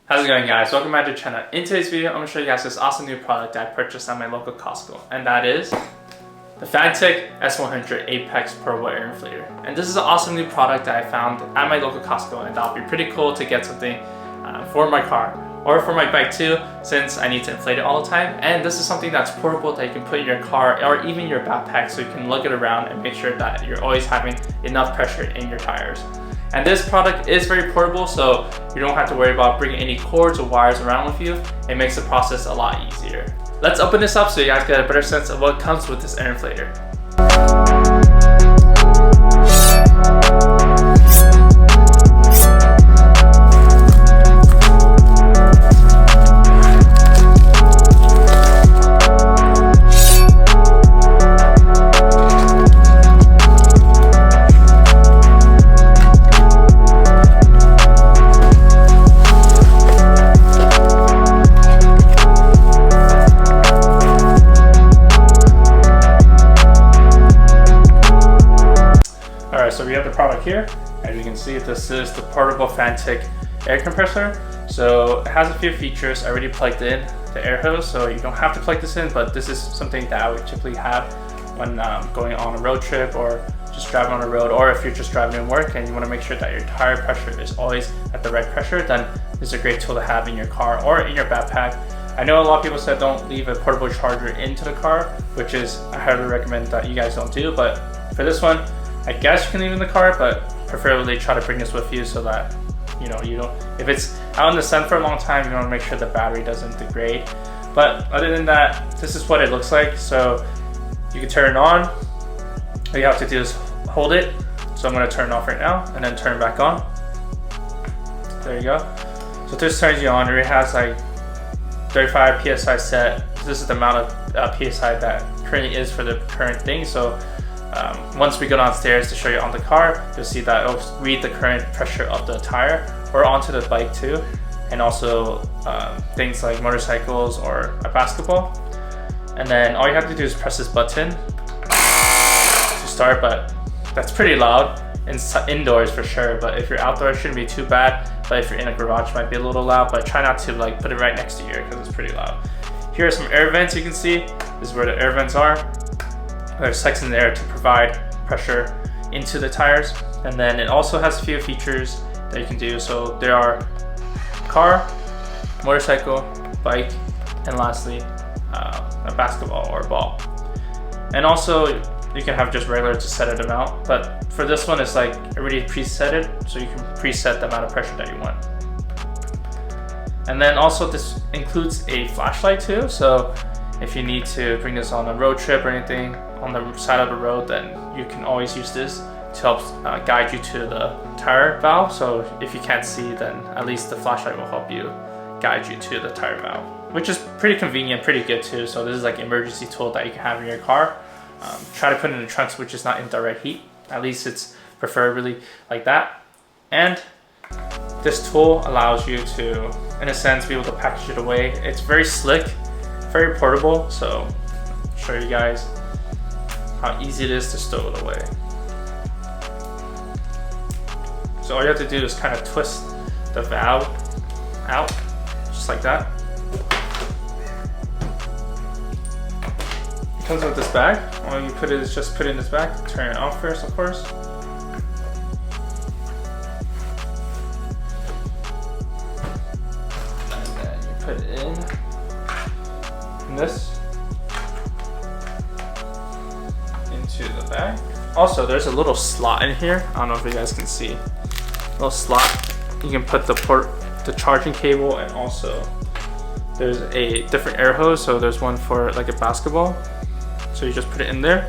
How's it going, guys? Welcome back to the channel. In today's video, I'm going to show you guys this awesome new product that I purchased at my local Costco, and that is the Fanttik S100 Apex Portable Air Inflator. And this is an awesome new product that I found at my local Costco, and that'll be pretty cool to get something for my car or for my bike too, since I need to inflate it all the time. And this is something that's portable that you can put in your car or even your backpack, so you can lug it around and make sure that you're always having enough pressure in your tires. And this product is very portable, so you don't have to worry about bringing any cords or wires around with you. It makes the process a lot easier. Let's open this up so you guys get a better sense of what comes with this air inflator. So we have the product here. As you can see, this is the portable Fanttik air compressor. So it has a few features. I already plugged in the air hose, so you don't have to plug this in, but this is something that I would typically have when going on a road trip or just driving on the road, or if you're just driving in work and you want to make sure that your tire pressure is always at the right pressure, then this is a great tool to have in your car or in your backpack. I know a lot of people said don't leave a portable charger into the car, which is I highly recommend that you guys don't do, but for this one, I guess you can leave it in the car, but preferably try to bring this with you so that you don't, if it's out in the sun for a long time, you want to make sure the battery doesn't degrade. But other than that, this is what it looks like. So you can turn it on. All you have to do is hold it. So I'm going to turn it off right now and then turn it back on. There you go. So this turns you on. It has like 35 psi set. This is the amount of psi that currently is for the current thing. So once we go downstairs to show you on the car, you'll see that it'll read the current pressure of the tire or onto the bike too, and also things like motorcycles or a basketball. And then all you have to do is press this button to start, but that's pretty loud indoors for sure, but if you're outdoors it shouldn't be too bad. But if you're in a garage it might be a little loud, but try not to like put it right next to your ear because it's pretty loud. Here are some air vents. You can see this is where the air vents are. There's sections there to provide pressure into the tires, and then it also has a few features that you can do. So there are car, motorcycle, bike, and lastly a basketball or a ball. And also you can have just regular to set it amount, but for this one it's like already presetted, so you can preset the amount of pressure that you want. And then also this includes a flashlight too, so if you need to bring this on a road trip or anything on the side of the road, then you can always use this to help guide you to the tire valve. So if you can't see, then at least the flashlight will help you guide you to the tire valve, which is pretty convenient, pretty good too. So this is like an emergency tool that you can have in your car. Try to put it in the trunks, which is not in direct heat. At least it's preferably like that. And this tool allows you to, in a sense, be able to package it away. It's very slick, very portable, so I'll show you guys how easy it is to stow it away. So all you have to do is kind of twist the valve out, just like that. It comes with this bag. All you put is just put it in this bag, turn it off first, of course. And then you put it in this into the bag. Also, there's a little slot in here. I don't know if you guys can see. A little slot. You can put the charging cable, and also there's a different air hose. So there's one for like a basketball. So you just put it in there.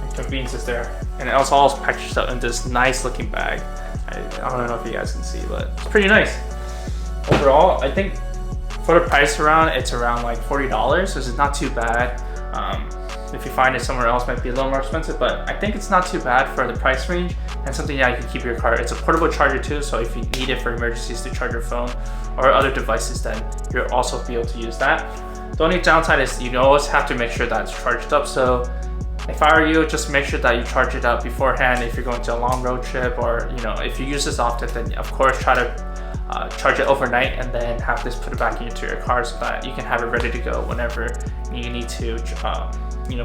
The convenience is there. And it also all packaged up in this nice looking bag. I don't know if you guys can see, but it's pretty nice. Overall, I think for the price around, it's around like $40, so it's not too bad. If you find it somewhere else, it might be a little more expensive, but I think it's not too bad for the price range, and something that you can keep in your car. It's a portable charger too, so if you need it for emergencies to charge your phone or other devices, then you'll also be able to use that. The only downside is you always have to make sure that it's charged up, so If I were you, just make sure that you charge it up beforehand if you're going to a long road trip, or if you use this often, then of course try to charge it overnight and then have this put it back into your car so that you can have it ready to go whenever you need to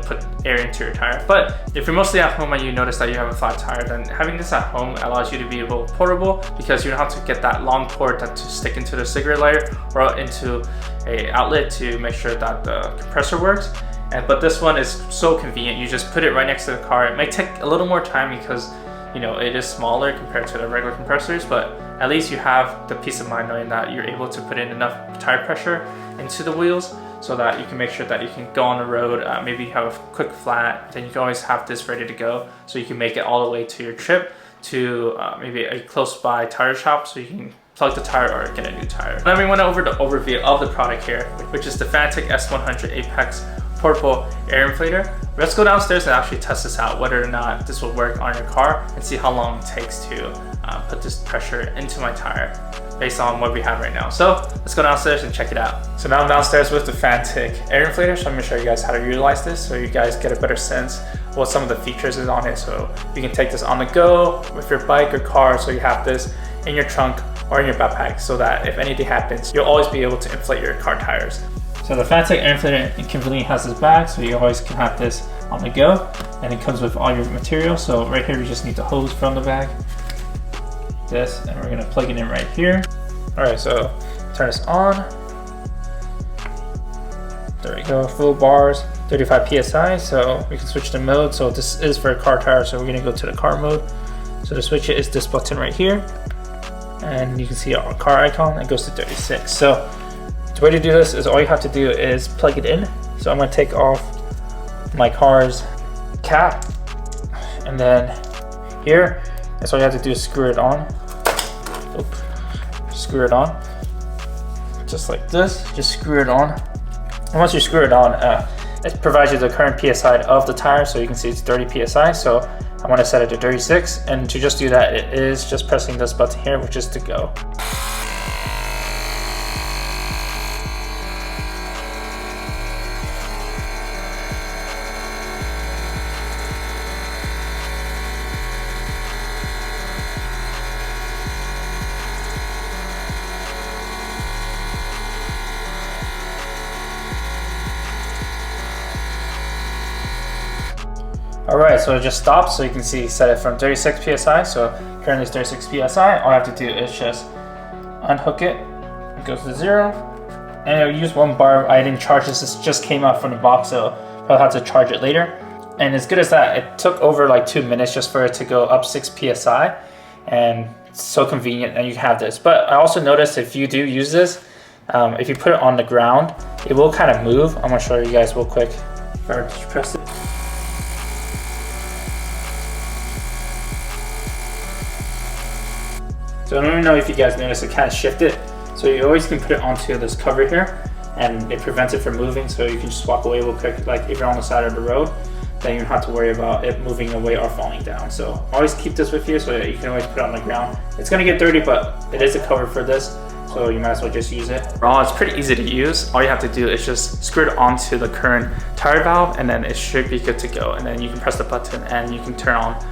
put air into your tire. But if you're mostly at home and you notice that you have a flat tire, then having this at home allows you to be able portable, because you don't have to get that long cord to stick into the cigarette lighter or into a outlet to make sure that the compressor works. But this one is so convenient. You just put it right next to the car. It may take a little more time because it is smaller compared to the regular compressors, but at least you have the peace of mind knowing that you're able to put in enough tire pressure into the wheels so that you can make sure that you can go on the road. Maybe you have a quick flat, then you can always have this ready to go, so you can make it all the way to your trip to maybe a close by tire shop, so you can plug the tire or get a new tire. Then we went over the overview of the product here, which is the Fanttik S100 Apex portable air inflator. Let's go downstairs and actually test this out, whether or not this will work on your car, and see how long it takes to put this pressure into my tire based on what we have right now. So let's go downstairs and check it out. So now I'm downstairs with the Fanttik air inflator, so I'm gonna show you guys how to utilize this so you guys get a better sense of what some of the features is on it. So you can take this on the go with your bike or car, so you have this in your trunk or in your backpack, so that if anything happens, you'll always be able to inflate your car tires. So the Fanttik air inflator conveniently has this bag, so you always can have this on the go, and it comes with all your material. So right here, we just need the hose from the bag, this, and we're gonna plug it in right here. All right, so turn this on. There we go, full bars, 35 PSI, so we can switch the mode. So this is for a car tire, so we're gonna go to the car mode. So to switch it is this button right here, and you can see our car icon, it goes to 36. So the way to do this is all you have to do is plug it in. So I'm gonna take off my car's cap, and then here, that's all you have to do is screw it on. Oop. Screw it on, just like this, just screw it on. And once you screw it on, it provides you the current PSI of the tire, so you can see it's 30 PSI, so I want to set it to 36, and to just do that, it is just pressing this button here, which is to go. Alright, so it just stopped, so you can see set it from 36 PSI, so currently it's 36 PSI. All I have to do is just unhook it, it goes to 0, and I'll use 1 bar. I didn't charge this, this just came out from the box, so I'll have to charge it later. And as good as that, it took over like 2 minutes just for it to go up 6 PSI, and it's so convenient, and you have this. But I also noticed if you do use this, if you put it on the ground, it will kind of move. I'm gonna show you guys real quick. If I just press it. So I don't even know if you guys noticed, it kind of shifted. So you always can put it onto this cover here, and it prevents it from moving, so you can just walk away real quick. Like if you're on the side of the road, then you don't have to worry about it moving away or falling down. So always keep this with you so that you can always put it on the ground. It's gonna get dirty, but it is a cover for this, so you might as well just use it. Overall, it's pretty easy to use. All you have to do is just screw it onto the current tire valve, and then it should be good to go. And then you can press the button and you can turn on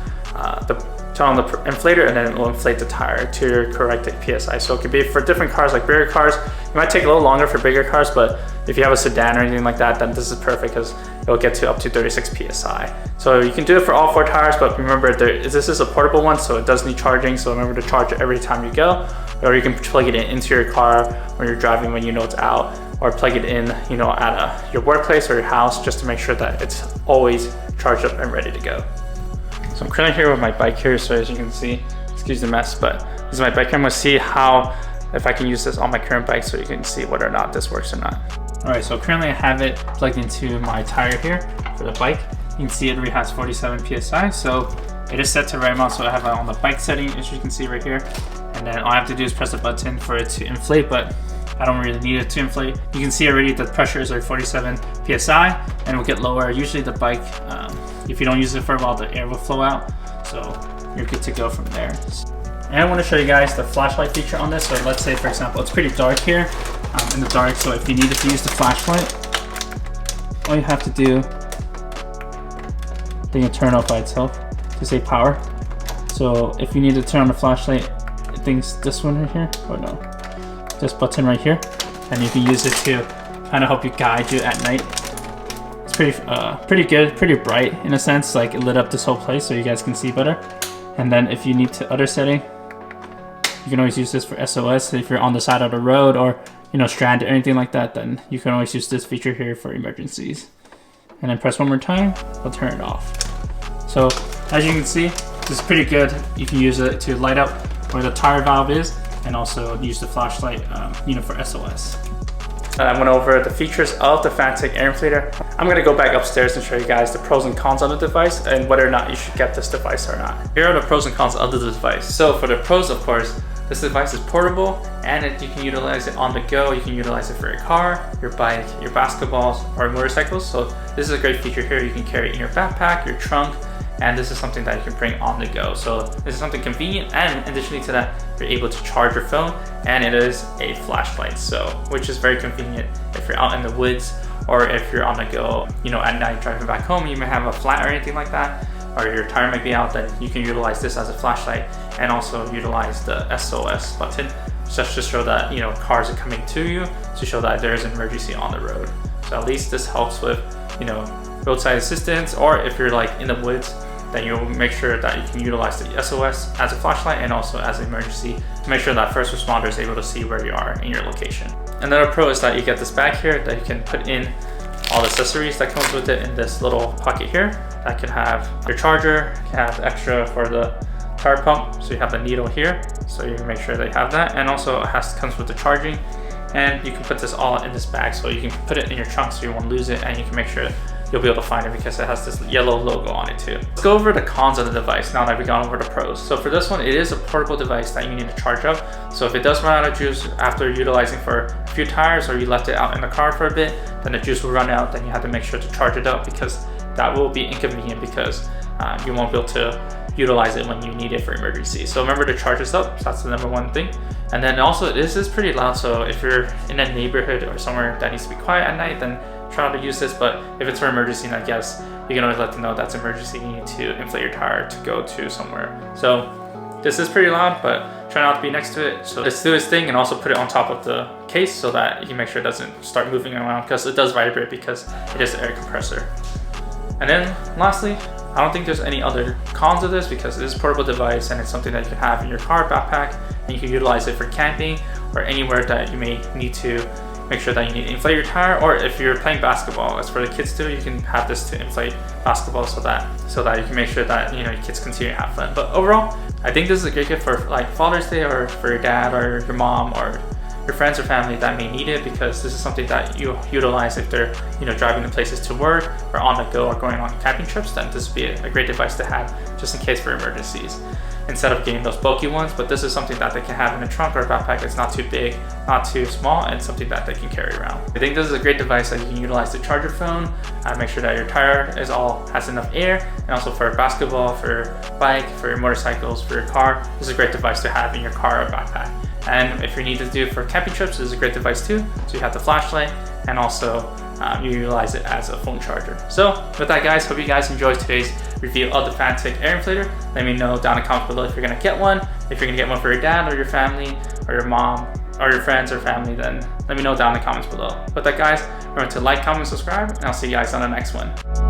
the inflator, and then it will inflate the tire to your correct PSI. So it could be for different cars, like bigger cars. It might take a little longer for bigger cars, but if you have a sedan or anything like that, then this is perfect because it'll get to up to 36 PSI. So you can do it for all 4 tires, but remember this is a portable one, so it does need charging. So remember to charge it every time you go, or you can plug it into your car when you're driving when you know it's out, or plug it in, at your workplace or your house, just to make sure that it's always charged up and ready to go. So I'm currently here with my bike here, so as you can see, excuse the mess, but this is my bike. I'm gonna see if I can use this on my current bike, so you can see whether or not this works or not. All right, so currently I have it plugged into my tire here for the bike. You can see it already has 47 PSI, so it is set to right amount, so I have it on the bike setting, as you can see right here. And then all I have to do is press the button for it to inflate, but I don't really need it to inflate. You can see already the pressures are 47 PSI, and it will get lower. Usually the bike, if you don't use it for a while, the air will flow out, so you're good to go from there. And I want to show you guys the flashlight feature on this. So let's say, for example, it's pretty dark here in the dark, so if you needed to use the flashlight, all you have to do then you turn it off by itself to save power. So if you need to turn on the flashlight, I think it's this one right here, or no, this button right here, and you can use it to kind of help you guide you at night. It's pretty good, pretty bright in a sense, like it lit up this whole place so you guys can see better. And then if you need to other setting, you can always use this for SOS. If you're on the side of the road or stranded or anything like that, then you can always use this feature here for emergencies. And then press one more time, we'll turn it off. So as you can see, this is pretty good. You can use it to light up where the tire valve is, and also use the flashlight for SOS. I went over the features of the Fanttik air inflator. I'm gonna go back upstairs and show you guys the pros and cons of the device and whether or not you should get this device or not. Here are the pros and cons of the device. So for the pros, of course, this device is portable and you can utilize it on the go. You can utilize it for your car, your bike, your basketballs, or motorcycles. So this is a great feature here. You can carry it in your backpack, your trunk, and this is something that you can bring on the go. So this is something convenient, and additionally to that, you're able to charge your phone, and it is a flashlight, so which is very convenient if you're out in the woods or if you're on the go, at night driving back home. You may have a flat or anything like that, or your tire might be out, then you can utilize this as a flashlight and also utilize the SOS button just to show that cars are coming to you, to show that there's an emergency on the road. So at least this helps with roadside assistance, or if you're like in the woods, then you'll make sure that you can utilize the SOS as a flashlight and also as an emergency to make sure that first responder is able to see where you are in your location. Another pro is that you get this bag here that you can put in all the accessories that comes with it in this little pocket here. That can have your charger, can have extra for the tire pump, so you have the needle here, so you can make sure that you have that, and also it comes with the charging, and you can put this all in this bag, so you can put it in your trunk so you won't lose it, and you can make sure you'll be able to find it because it has this yellow logo on it too. Let's go over the cons of the device now that we've gone over the pros. So for this one, it is a portable device that you need to charge up. So if it does run out of juice after utilizing for a few tires, or you left it out in the car for a bit, then the juice will run out, then you have to make sure to charge it up, because that will be inconvenient because you won't be able to utilize it when you need it for emergency. So remember to charge this up. So that's the number one thing. And then also this is pretty loud, so if you're in a neighborhood or somewhere that needs to be quiet at night, then try not to use this. But if it's for emergency, then I guess you can always let them know that's emergency, you need to inflate your tire to go to somewhere. So this is pretty loud, but try not to be next to it. So let's do this thing and also put it on top of the case so that you can make sure it doesn't start moving around, because it does vibrate because it is an air compressor. And then lastly, I don't think there's any other cons of this because it is a portable device and it's something that you can have in your car backpack, and you can utilize it for camping or anywhere that you may need to make sure that you need to inflate your tire, or if you're playing basketball, as for the kids too, you can have this to inflate basketball so that you can make sure that your kids continue to have fun. But overall, I think this is a great gift for like Father's Day, or for your dad or your mom or your friends or family that may need it, because this is something that you utilize if they're driving to places to work or on the go or going on camping trips. Then this would be a great device to have just in case for emergencies, instead of getting those bulky ones. But this is something that they can have in a trunk or a backpack. It's not too big, not too small, and something that they can carry around. I think this is a great device that you can utilize to charge your phone, make sure that your tire has enough air, and also for basketball, for bike, for your motorcycles, for your car. This is a great device to have in your car or backpack. And if you need to do it for camping trips, this is a great device too. So you have the flashlight, and also you utilize it as a phone charger. So with that, guys, hope you guys enjoyed today's review of the Fanttik air inflator. Let me know down in the comments below if you're gonna get one. If you're gonna get one for your dad or your family or your mom or your friends or family, then let me know down in the comments below. With that, guys, remember to like, comment, subscribe, and I'll see you guys on the next one.